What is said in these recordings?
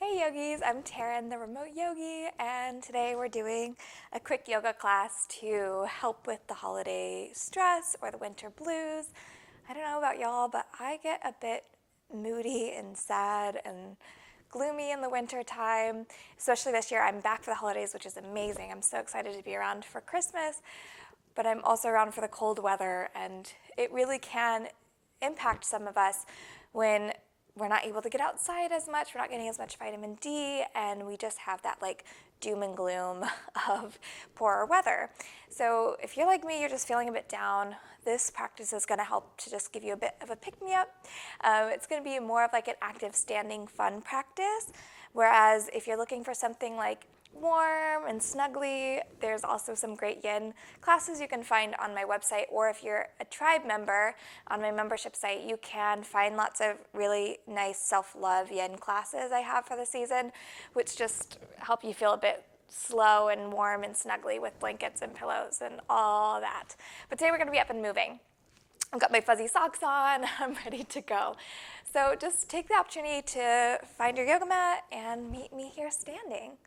Hey yogis, I'm Taryn, the remote yogi, and today we're doing a quick yoga class to help with the holiday stress or the winter blues. I don't know about y'all, but I get a bit moody and sad and gloomy in the winter time, especially this year. I'm back for the holidays, which is amazing. I'm so excited to be around for Christmas, but I'm also around for the cold weather, and it really can impact some of us when we're not able to get outside as much, we're not getting as much vitamin D, and we just have that like doom and gloom of poorer weather. So if you're like me, you're just feeling a bit down, this practice is gonna help to just give you a bit of a pick-me-up. It's gonna be more of like an active standing fun practice, whereas if you're looking for something like warm and snuggly, there's also some great yin classes you can find on my website, or if you're a tribe member on my membership site, you can find lots of really nice self-love yin classes I have for the season, which just help you feel a bit slow and warm and snuggly with blankets and pillows and all that. But today we're going to be up and moving. I've got my fuzzy socks on, I'm ready to go. So just take the opportunity to find your yoga mat and meet me here standing.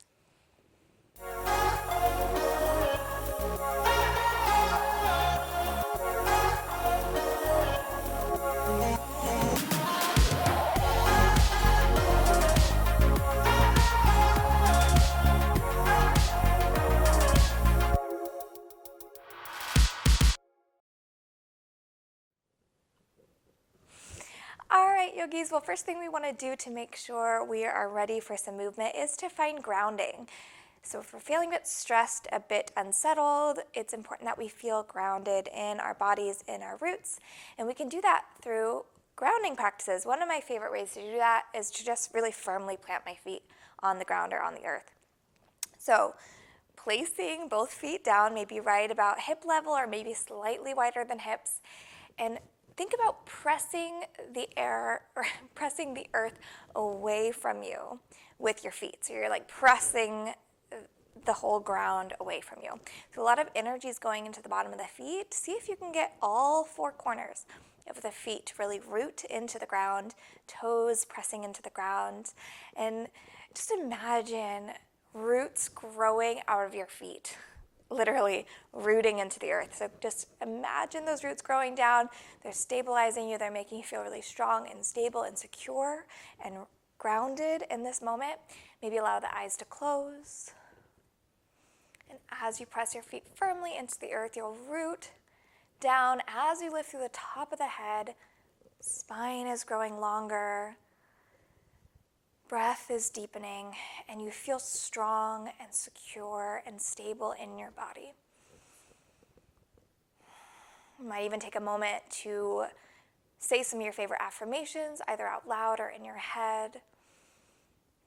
All right, yogis, well, first thing we want to do to make sure we are ready for some movement is to find grounding. So if we're feeling a bit stressed, a bit unsettled, it's important that we feel grounded in our bodies, in our roots, and we can do that through grounding practices. One of my favorite ways to do that is to just really firmly plant my feet on the ground or on the earth. So placing both feet down, maybe right about hip level or maybe slightly wider than hips, and think about pressing the air or pressing the earth away from you with your feet. So you're like pressing the whole ground away from you. So a lot of energy is going into the bottom of the feet. See if you can get all four corners of the feet to really root into the ground, toes pressing into the ground, and just imagine roots growing out of your feet, literally rooting into the earth. So just imagine those roots growing down. They're stabilizing you. They're making you feel really strong and stable and secure and grounded in this moment. Maybe allow the eyes to close. And as you press your feet firmly into the earth, you'll root down as you lift through the top of the head. Spine is growing longer. Breath is deepening, and you feel strong and secure and stable in your body. You might even take a moment to say some of your favorite affirmations, either out loud or in your head,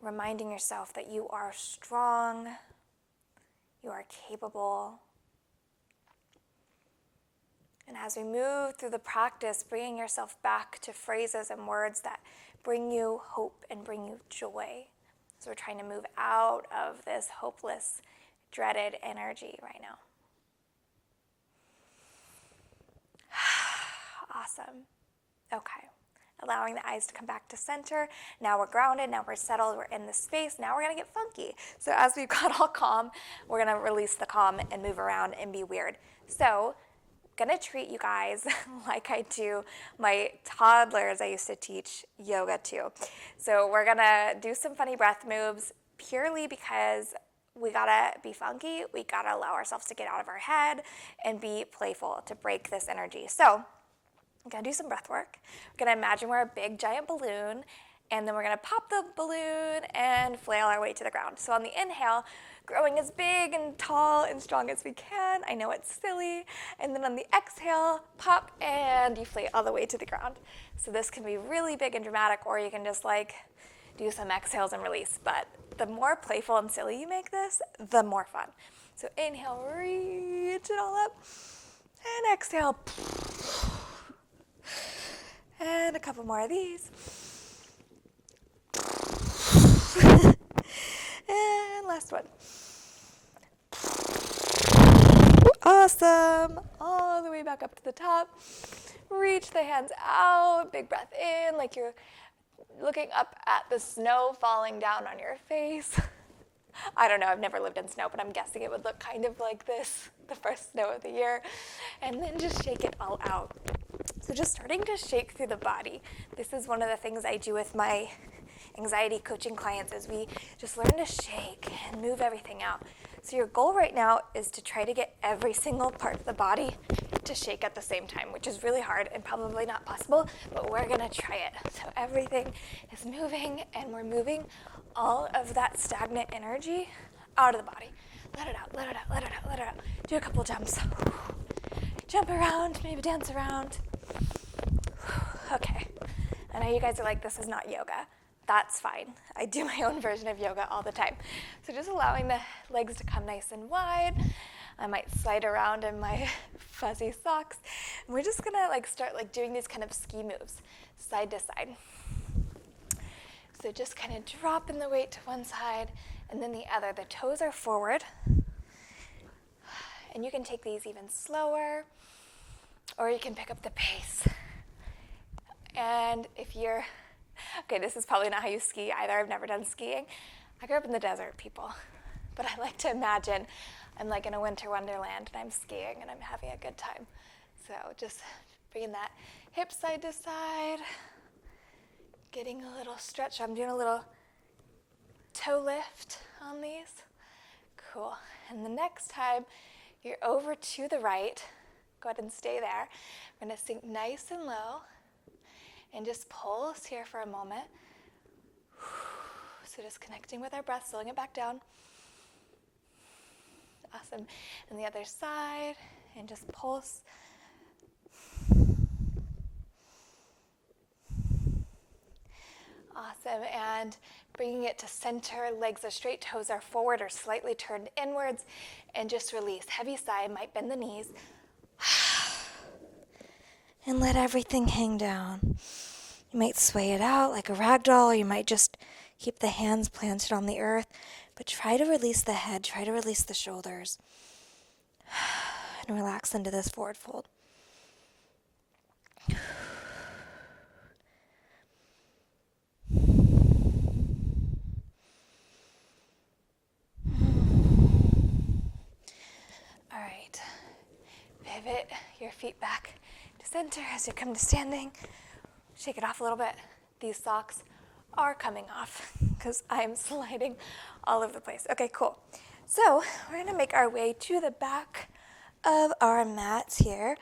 reminding yourself that you are strong, you are capable. And as we move through the practice, bringing yourself back to phrases and words that bring you hope and bring you joy. So we're trying to move out of this hopeless, dreaded energy right now. Awesome. Okay. Allowing the eyes to come back to center. Now we're grounded, now we're settled, we're in this space. Now we're gonna get funky. So as we've got all calm, we're gonna release the calm and move around and be weird. So gonna treat you guys like I do my toddlers I used to teach yoga to. So we're gonna do some funny breath moves purely because we gotta be funky. We gotta allow ourselves to get out of our head and be playful to break this energy. So we're gonna do some breath work. We're gonna imagine we're a big giant balloon, and then we're gonna pop the balloon and flail our way to the ground. So on the inhale, growing as big and tall and strong as we can. I know it's silly. And then on the exhale, pop and deflate all the way to the ground. So this can be really big and dramatic, or you can just like do some exhales and release. But the more playful and silly you make this, the more fun. So inhale, reach it all up, and exhale. And a couple more of these. And last one. Awesome. All the way back up to the top. Reach the hands out. Big breath in like you're looking up at the snow falling down on your face. I don't know, I've never lived in snow, but I'm guessing it would look kind of like this, the first snow of the year. And then just shake it all out. So just starting to shake through the body. This is one of the things I do with my anxiety coaching clients, is we just learn to shake and move everything out. So your goal right now is to try to get every single part of the body to shake at the same time, which is really hard and probably not possible, but we're gonna try it. So everything is moving, and we're moving all of that stagnant energy out of the body. Let it out, let it out, let it out, let it out. Do a couple jumps. Jump around, maybe dance around. Okay. I know you guys are like, this is not yoga. That's fine. I do my own version of yoga all the time. So just allowing the legs to come nice and wide. I might slide around in my fuzzy socks. And we're just gonna start doing these kind of ski moves, side to side. So just kind of dropping the weight to one side and then the other. The toes are forward. And you can take these even slower, or you can pick up the pace. And if you're, okay, this is probably not how you ski either. I've never done skiing. I grew up in the desert, people. But I like to imagine I'm in a winter wonderland and I'm skiing and I'm having a good time. So just bringing that hip side to side, getting a little stretch. I'm doing a little toe lift on these. Cool. And the next time you're over to the right, go ahead and stay there. We're going to sink nice and low and just pulse here for a moment. So just connecting with our breath, slowing it back down. Awesome. And the other side, and just pulse. Awesome. And bringing it to center, legs are straight, toes are forward or slightly turned inwards, and just release. Heavy sigh, might bend the knees. And let everything hang down. You might sway it out like a rag doll, or you might just keep the hands planted on the earth, but try to release the head, try to release the shoulders, and relax into this forward fold. All right, pivot your feet back to center as you come to standing. Shake it off a little bit. These socks are coming off because I'm sliding all over the place. Okay, cool. So we're gonna make our way to the back of our mats here.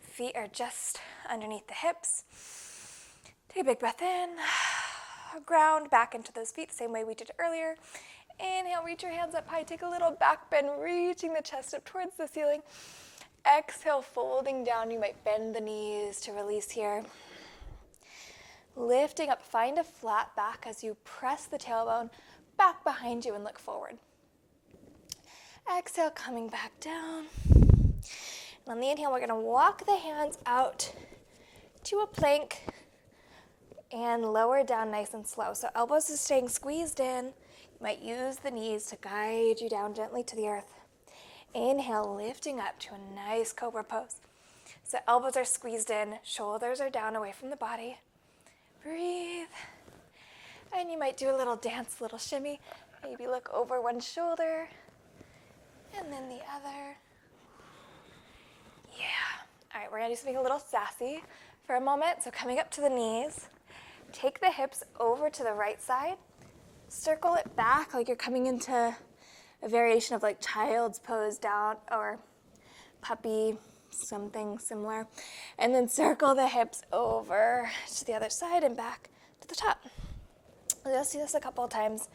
Feet are just underneath the hips. Take a big breath in. Ground back into those feet the same way we did earlier. Inhale, reach your hands up high. Take a little back bend, reaching the chest up towards the ceiling. Exhale, folding down. You might bend the knees to release here. Lifting up, find a flat back as you press the tailbone back behind you and look forward. Exhale, coming back down. And on the inhale, we're going to walk the hands out to a plank and lower down nice and slow. So elbows are staying squeezed in. You might use the knees to guide you down gently to the earth. Inhale, lifting up to a nice cobra pose. So elbows are squeezed in, shoulders are down away from the body. Breathe. And you might do a little dance, little shimmy. Maybe look over one shoulder and then the other. Yeah. All right, we're going to do something a little sassy for a moment. So coming up to the knees, take the hips over to the right side. Circle it back like you're coming into a variation of child's pose down or puppy, something similar. And then circle the hips over to the other side and back to the top. You'll see this a couple of times.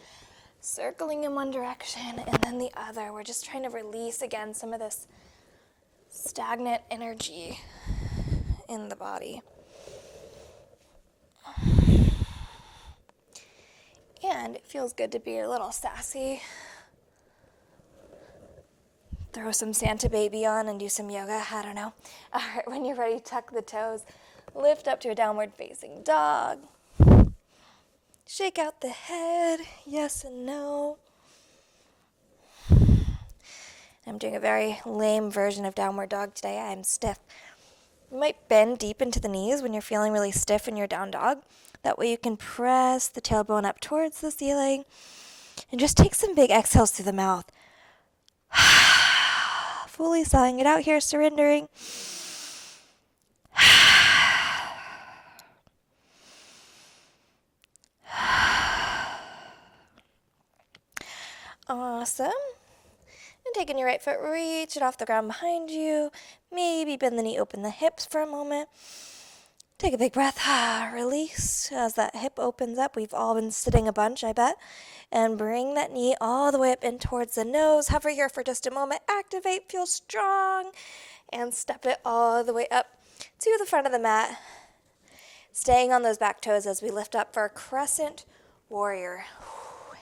Circling in one direction and then the other. We're just trying to release again some of this stagnant energy in the body. And it feels good to be a little sassy. Throw some Santa Baby on and do some yoga, I don't know. All right, when you're ready, tuck the toes. Lift up to a downward facing dog. Shake out the head, yes and no. I'm doing a very lame version of downward dog today. I'm stiff. You might bend deep into the knees when you're feeling really stiff in your down dog. That way you can press the tailbone up towards the ceiling and just take some big exhales through the mouth. Fully sighing it out here, surrendering. Awesome. And taking your right foot, reach it off the ground behind you. Maybe bend the knee, open the hips for a moment. Take a big breath. Release as that hip opens up. We've all been sitting a bunch, I bet. And bring that knee all the way up in towards the nose. Hover here for just a moment. Activate, feel strong. And step it all the way up to the front of the mat. Staying on those back toes as we lift up for a crescent warrior.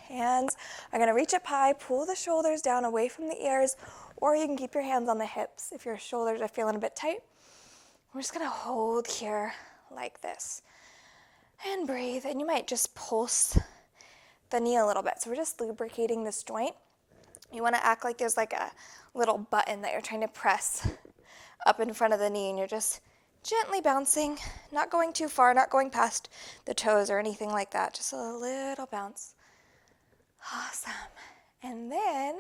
Hands are going to reach up high, pull the shoulders down away from the ears, or you can keep your hands on the hips if your shoulders are feeling a bit tight. We're just going to hold here like this and breathe. And you might just pulse the knee a little bit. So we're just lubricating this joint. You want to act like there's like a little button that you're trying to press up in front of the knee, and you're just gently bouncing, not going too far, not going past the toes or anything like that. Just a little bounce. Awesome. And then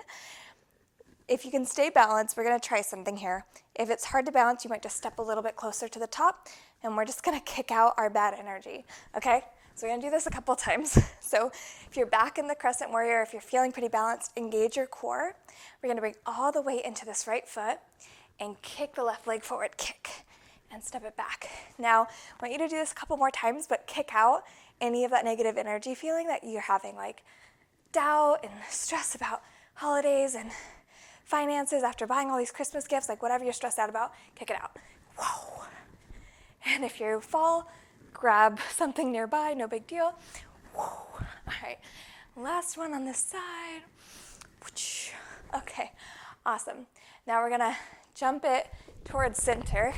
if you can stay balanced, we're going to try something here. If it's hard to balance, you might just step a little bit closer to the top, and we're just going to kick out our bad energy, okay? So we're going to do this a couple times. So if you're back in the crescent warrior, if you're feeling pretty balanced, engage your core. We're going to bring all the weight into this right foot and kick the left leg forward, kick, and step it back. Now, I want you to do this a couple more times, but kick out any of that negative energy feeling that you're having, like doubt and stress about holidays and finances after buying all these Christmas gifts, like whatever you're stressed out about, kick it out. Whoa. And if you fall, grab something nearby, no big deal. Whoa. All right, last one on this side. Okay, awesome. Now we're gonna jump it towards center.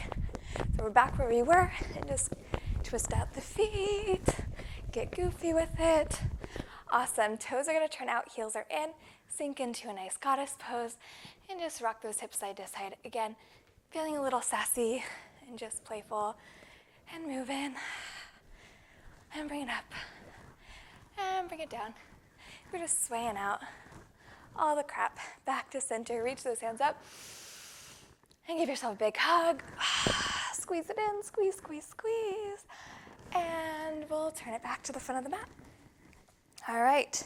So we're back where we were, and just twist out the feet, get goofy with it. Awesome. Toes are going to turn out, heels are in, sink into a nice goddess pose, and just rock those hips side to side. Again, feeling a little sassy and just playful, and move in, and bring it up, and bring it down. We're just swaying out all the crap back to center. Reach those hands up, and give yourself a big hug. Squeeze it in, squeeze, squeeze, squeeze, and we'll turn it back to the front of the mat. All right,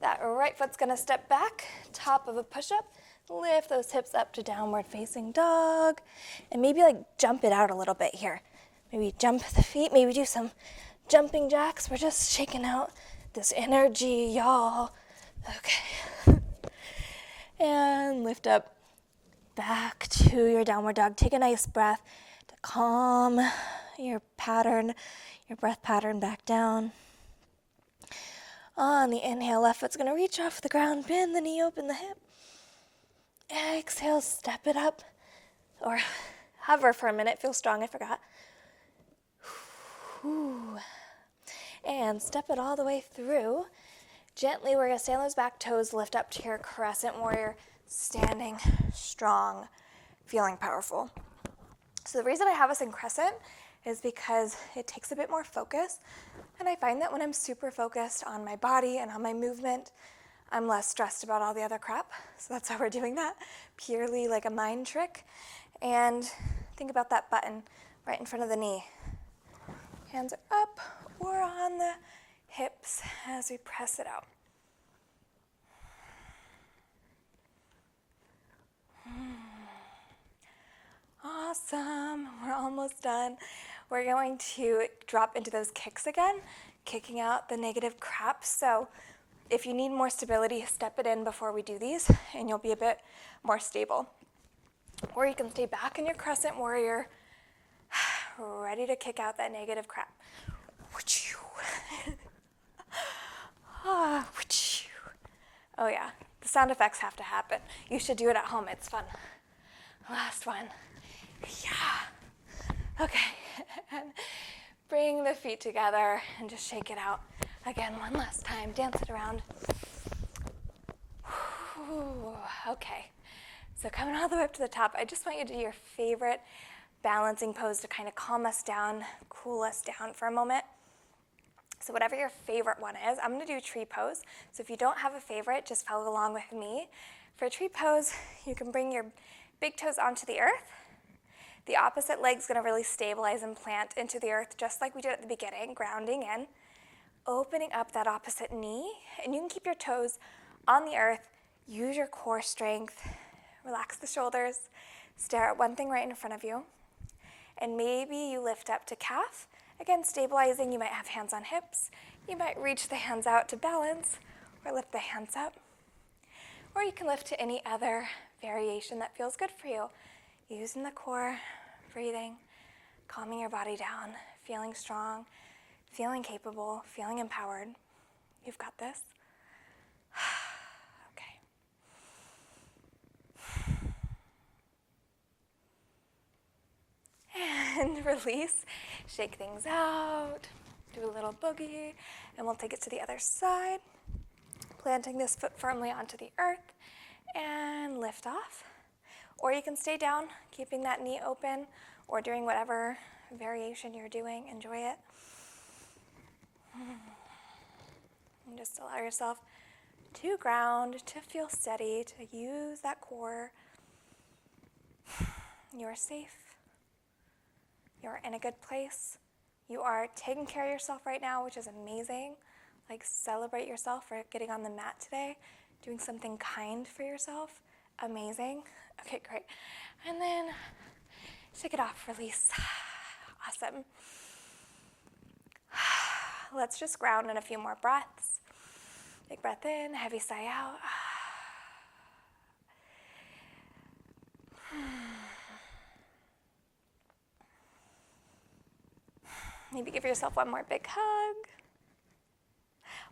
that right foot's gonna step back, top of a push-up, lift those hips up to downward facing dog, and maybe like jump it out a little bit here. Maybe jump the feet, maybe do some jumping jacks. We're just shaking out this energy, y'all. Okay, and lift up back to your downward dog. Take a nice breath to calm your pattern, your breath pattern back down. On the inhale, left foot's going to reach off the ground, bend the knee, open the hip. Exhale, step it up, or hover for a minute. Feel strong, I forgot. And step it all the way through. Gently, we're going to stay on those back toes, lift up to your crescent warrior, standing strong, feeling powerful. So the reason I have us in crescent is because it takes a bit more focus. And I find that when I'm super focused on my body and on my movement, I'm less stressed about all the other crap. So that's why we're doing that, purely like a mind trick. And think about that button right in front of the knee. Hands are up or on the hips as we press it out. Awesome, we're almost done. We're going to drop into those kicks again, kicking out the negative crap. So if you need more stability, step it in before we do these, and you'll be a bit more stable. Or you can stay back in your crescent warrior, ready to kick out that negative crap. Oh yeah, the sound effects have to happen. You should do it at home, it's fun. Last one. Yeah. Okay. And bring the feet together and just shake it out. Again, one last time. Dance it around. Okay. So coming all the way up to the top, I just want you to do your favorite balancing pose to kind of calm us down, cool us down for a moment. So whatever your favorite one is, I'm going to do tree pose. So if you don't have a favorite, just follow along with me. For tree pose, you can bring your big toes onto the earth. The opposite leg's going to really stabilize and plant into the earth, just like we did at the beginning, grounding in, opening up that opposite knee. And you can keep your toes on the earth. Use your core strength. Relax the shoulders. Stare at one thing right in front of you. And maybe you lift up to calf. Again, stabilizing. You might have hands on hips. You might reach the hands out to balance or lift the hands up. Or you can lift to any other variation that feels good for you. Using the core, breathing, calming your body down, feeling strong, feeling capable, feeling empowered. You've got this. Okay. And release. Shake things out. Do a little boogie. And we'll take it to the other side. Planting this foot firmly onto the earth. And lift off. Or you can stay down, keeping that knee open, or doing whatever variation you're doing. Enjoy it. And just allow yourself to ground, to feel steady, to use that core. You're safe. You're in a good place. You are taking care of yourself right now, which is amazing. Like, celebrate yourself for getting on the mat today, doing something kind for yourself. Amazing. Okay, great. And then shake it off, release. Awesome. Let's just ground in a few more breaths. Big breath in, heavy sigh out. Maybe give yourself one more big hug.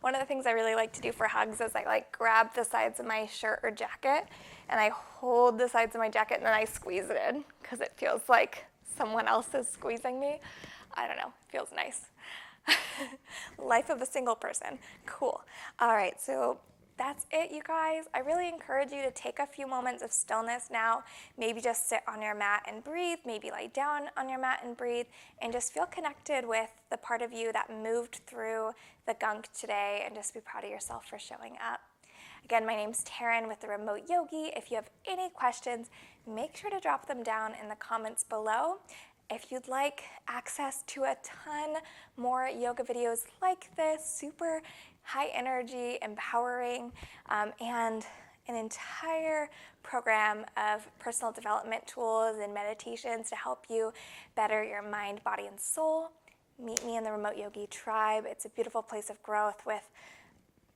One of the things I really like to do for hugs is I grab the sides of my shirt or jacket and I hold the sides of my jacket and then I squeeze it in because it feels like someone else is squeezing me. I don't know, it feels nice. Life of a single person, cool. All right, so that's it, you guys. I really encourage you to take a few moments of stillness now. Maybe just sit on your mat and breathe. Maybe lie down on your mat and breathe. And just feel connected with the part of you that moved through the gunk today. And just be proud of yourself for showing up. Again, my name's Taryn with the Remote Yogi. If you have any questions, make sure to drop them down in the comments below. If you'd like access to a ton more yoga videos like this, super high energy, empowering, and an entire program of personal development tools and meditations to help you better your mind, body, and soul, meet me in the Remote Yogi Tribe. It's a beautiful place of growth with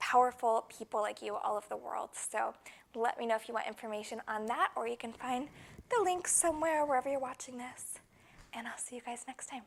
powerful people like you all over the world. So let me know if you want information on that, or you can find the link somewhere wherever you're watching this. And I'll see you guys next time.